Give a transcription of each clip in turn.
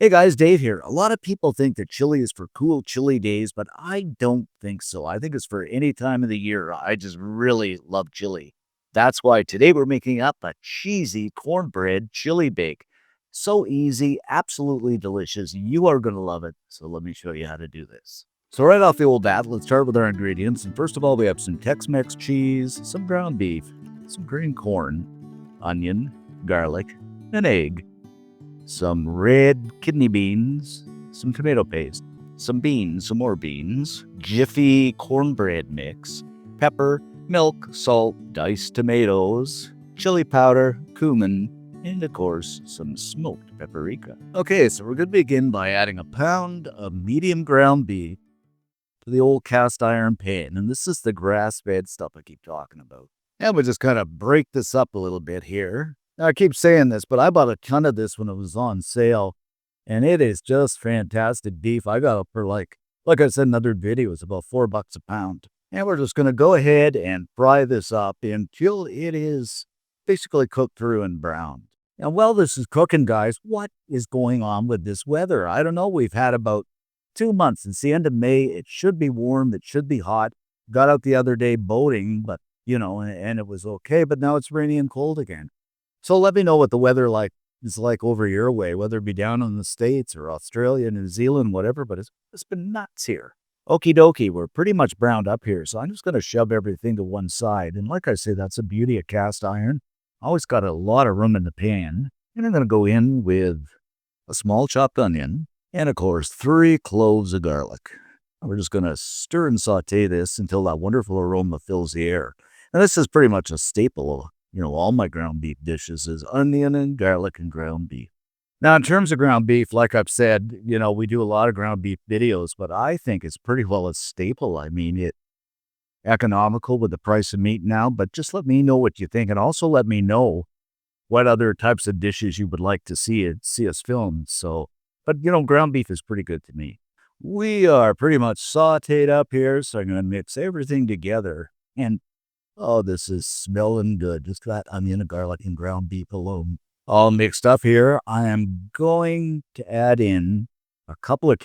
Hey guys, Dave here. A lot of people think that chili is for cool, chilly days, but I don't think so. I think it's for any time of the year. I just really love chili. That's why today we're making up a cheesy cornbread chili bake. So easy, absolutely delicious. You are going to love it. So let me show you how to do this. So right off the old bat, let's start with our ingredients. And first of all, we have some Tex-Mex cheese, some ground beef, some green corn, onion, garlic, an egg, some red kidney beans, some tomato paste, some beans, some more beans, Jiffy cornbread mix, pepper, milk, salt, diced tomatoes, chili powder, cumin, and of course, some smoked paprika. Okay, so we're going to begin by adding a pound of medium ground beef to the old cast iron pan. And this is the grass-fed stuff I keep talking about. And we'll just kind of break this up a little bit here. Now, I keep saying this, but I bought a ton of this when it was on sale, and it is just fantastic beef. I got it for like I said in other videos, about $4 a pound. And we're just going to go ahead and fry this up until it is basically cooked through and browned. And while this is cooking, guys, what is going on with this weather? I don't know. We've had about 2 months. It's the end of May. It should be warm. It should be hot. Got out the other day boating, but, and it was okay. But now it's rainy and cold again. So let me know what the weather is like over your way, whether it be down in the States or Australia, New Zealand, whatever, but it's been nuts here. Okie dokie, we're pretty much browned up here, so I'm just going to shove everything to one side. And like I say, that's the beauty of cast iron. Always got a lot of room in the pan. And I'm going to go in with a small chopped onion and, of course, 3 cloves of garlic. And we're just going to stir and saute this until that wonderful aroma fills the air. And this is pretty much a staple. All my ground beef dishes is onion and garlic and ground beef. Now, in terms of ground beef, like I've said, we do a lot of ground beef videos, but I think it's pretty well a staple. I mean, it's economical with the price of meat now, but just let me know what you think. And also let me know what other types of dishes you would like to see us film. But ground beef is pretty good to me. We are pretty much sauteed up here, so I'm going to mix everything together. And oh, this is smelling good. Just that onion and garlic and ground beef alone. All mixed up here. I am going to add in a couple of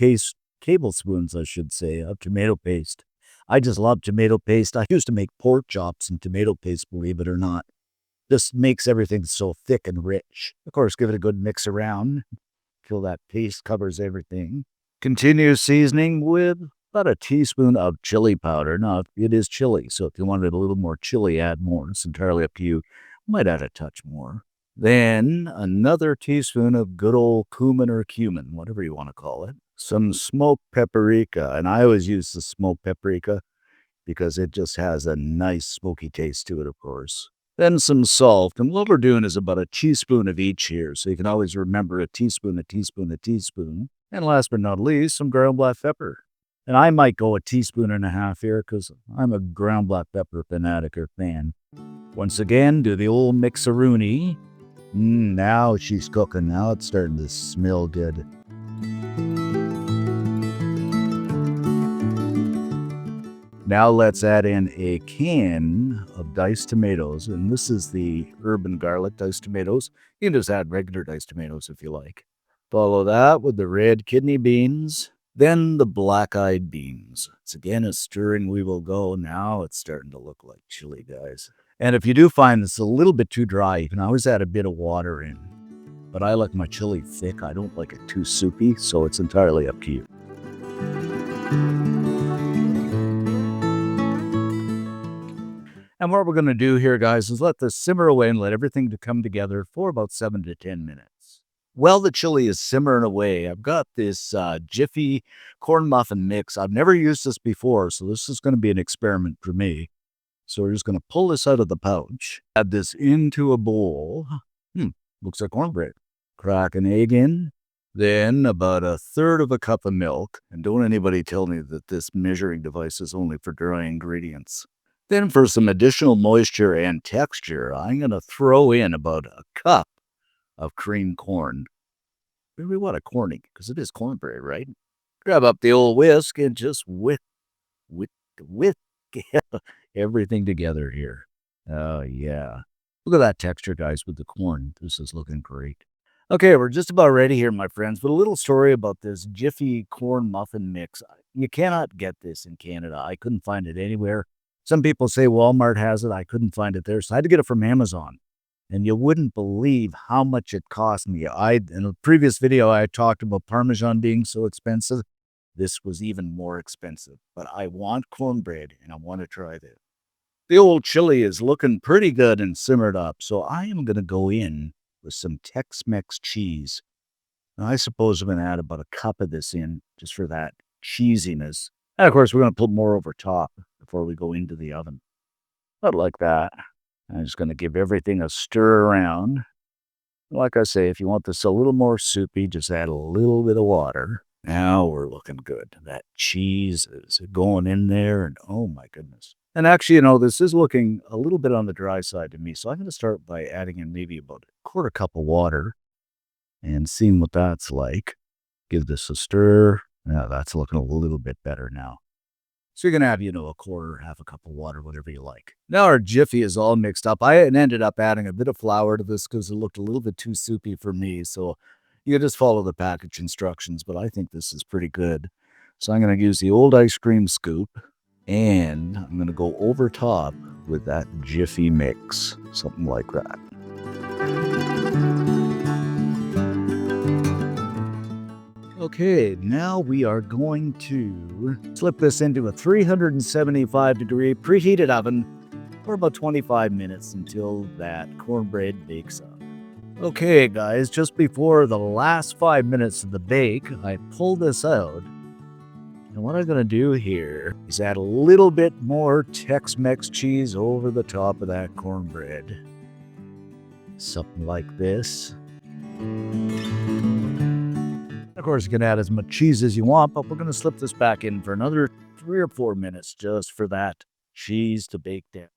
tablespoons, I should say, of tomato paste. I just love tomato paste. I used to make pork chops in tomato paste, believe it or not. Just makes everything so thick and rich. Of course, give it a good mix around till that paste covers everything. Continue seasoning with about a teaspoon of chili powder. Now, it is chili, so if you wanted a little more chili, add more. It's entirely up to you. Might add a touch more. Then another teaspoon of good old cumin or cumin, whatever you want to call it. Some smoked paprika, and I always use the smoked paprika because it just has a nice smoky taste to it, of course. Then some salt, and what we're doing is about a teaspoon of each here, so you can always remember a teaspoon, a teaspoon, a teaspoon. And last but not least, some ground black pepper. And I might go a teaspoon and a half here because I'm a ground black pepper fanatic or fan. Once again, do the old mixaroony. Now she's cooking. Now it's starting to smell good. Now let's add in a can of diced tomatoes. And this is the urban garlic diced tomatoes. You can just add regular diced tomatoes if you like. Follow that with the red kidney beans. Then the black-eyed beans. It's again a stirring we will go. Now it's starting to look like chili, guys. And if you do find this a little bit too dry, you can always add a bit of water in. But I like my chili thick. I don't like it too soupy, so it's entirely up to you. And what we're going to do here, guys, is let this simmer away and let everything to come together for about 7 to 10 minutes. While the chili is simmering away, I've got this Jiffy corn muffin mix. I've never used this before, so this is going to be an experiment for me. So we're just going to pull this out of the pouch, add this into a bowl. Looks like cornbread. Crack an egg in, then about 1/3 of a cup of milk. And don't anybody tell me that this measuring device is only for dry ingredients. Then for some additional moisture and texture, I'm going to throw in about a cup of creamed corn. Really want a corning, because it is cornbread, right? Grab up the old whisk and just whisk everything together here. Oh, yeah. Look at that texture, guys, with the corn. This is looking great. Okay, we're just about ready here, my friends, but a little story about this Jiffy corn muffin mix. You cannot get this in Canada. I couldn't find it anywhere. Some people say Walmart has it. I couldn't find it there, so I had to get it from Amazon. And you wouldn't believe how much it cost me. In a previous video, I talked about Parmesan being so expensive. This was even more expensive, but I want cornbread and I want to try this. The old chili is looking pretty good and simmered up, so I am going to go in with some Tex-Mex cheese. Now, I suppose I'm going to add about a cup of this in just for that cheesiness. And of course, we're going to put more over top before we go into the oven. Not like that. I'm just going to give everything a stir around. Like I say, if you want this a little more soupy, just add a little bit of water. Now we're looking good. That cheese is going in there, and oh my goodness. And actually, this is looking a little bit on the dry side to me. So I'm going to start by adding in maybe about a quarter cup of water and seeing what that's like. Give this a stir. Yeah, that's looking a little bit better now. So you're going to have, a quarter, half a cup of water, whatever you like. Now our Jiffy is all mixed up. I ended up adding a bit of flour to this because it looked a little bit too soupy for me. So you can just follow the package instructions, but I think this is pretty good. So I'm going to use the old ice cream scoop and I'm going to go over top with that Jiffy mix, something like that. Okay, now we are going to slip this into a 375-degree preheated oven for about 25 minutes until that cornbread bakes up. Okay, guys, just before the last 5 minutes of the bake, I pull this out. And what I'm going to do here is add a little bit more Tex-Mex cheese over the top of that cornbread. Something like this. Of course, you can add as much cheese as you want, but we're going to slip this back in for another 3 or 4 minutes just for that cheese to bake down.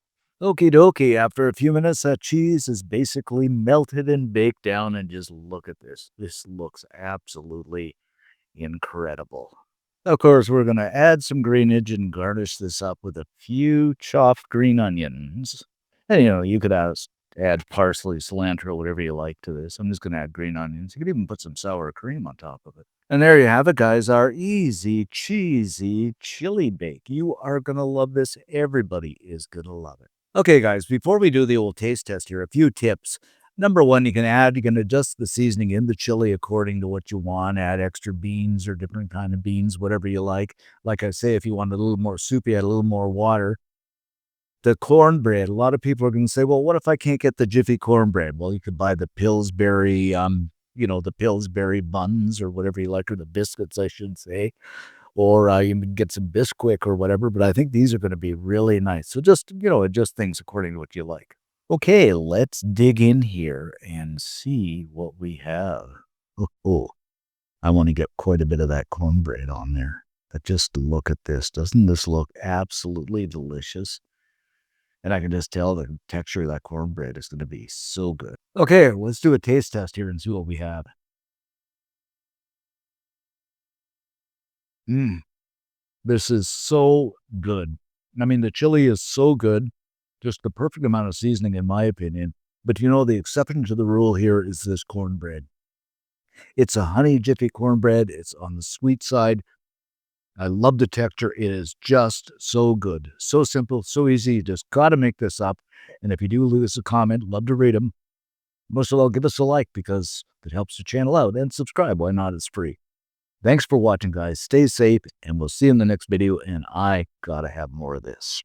Okie dokie, after a few minutes, that cheese is basically melted and baked down, and just look at this. This looks absolutely incredible. Of course, we're going to add some greenage and garnish this up with a few chopped green onions. And, you could add parsley, cilantro, whatever you like to this. I'm just going to add green onions. You could even put some sour cream on top of it. And there you have it, guys, our easy, cheesy chili bake. You are going to love this. Everybody is going to love it. Okay, guys, before we do the old taste test here, a few tips. Number one, you can adjust the seasoning in the chili according to what you want. Add extra beans or different kind of beans, whatever you like. Like I say, if you want a little more soupy, add a little more water. The cornbread, a lot of people are going to say, well, what if I can't get the Jiffy cornbread? Well, you could buy the Pillsbury, the Pillsbury buns or whatever you like, or the biscuits, I should say. Or you can get some Bisquick or whatever, but I think these are going to be really nice. So just, adjust things according to what you like. Okay, let's dig in here and see what we have. Oh, I want to get quite a bit of that cornbread on there. But just look at this. Doesn't this look absolutely delicious? And I can just tell the texture of that cornbread is going to be so good. Okay, let's do a taste test here and see what we have. This is so good. I mean, the chili is so good. Just the perfect amount of seasoning, in my opinion. But the exception to the rule here is this cornbread. It's a honey Jiffy cornbread. It's on the sweet side. I love the texture. It is just so good. So simple, so easy. You just got to make this up. And if you do leave us a comment, love to read them. Most of all, give us a like because it helps the channel out. And subscribe. Why not? It's free. Thanks for watching, guys. Stay safe, and we'll see you in the next video. And I got to have more of this.